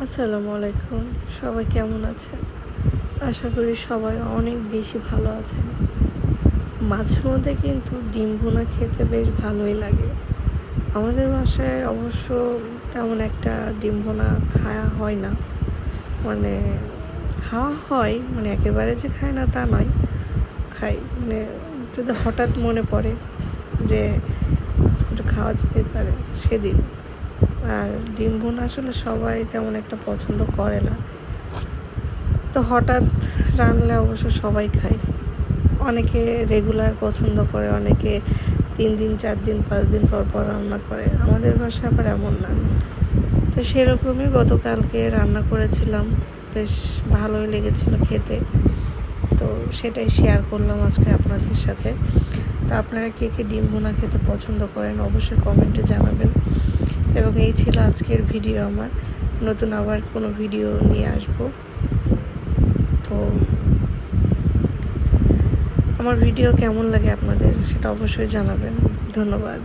আসসালামু আলাইকুম। সবাই কেমন আছেন? আশা করি সবাই অনেক বেশি ভালো আছেন। মাঝে মধ্যে কিন্তু ডিম ভুনা খেতে বেশ ভালোই লাগে। আমাদের বাসায় অবশ্য তেমন একটা ডিম ভুনা খাওয়া হয় না। মানে খাওয়া হয়, একেবারে যে খাই না তা নয়, খাই। যদি হঠাৎ মনে পড়ে যে আজকে একটু খাওয়া যেতে পারে সেদিন। আর ডিম ভুনা আসলে সবাই তেমন একটা পছন্দ করে না, তো হঠাৎ রান্নালে অবশ্য সবাই খায়। অনেকে রেগুলার পছন্দ করে, অনেকে 3 দিন 4 দিন 5 দিন পর পর রান্না করে। আমাদের বাসায় আবার এমন না। তো সেরকমই গতকালকে রান্না করেছিলাম, বেশ ভালোই লেগেছিল খেতে। তো সেটাই শেয়ার করলাম আজকে আপনাদের সাথে। তো আপনারা কে কে ডিম ভুনা খেতে পছন্দ করেন অবশ্যই কমেন্টে জানাবেন। এবং এই ছিল আজকের ভিডিও আমার। নতুন আবার কোনো ভিডিও নিয়ে আসবো। তো আমার ভিডিও কেমন লাগে আপনাদের সেটা অবশ্যই জানাবেন। ধন্যবাদ।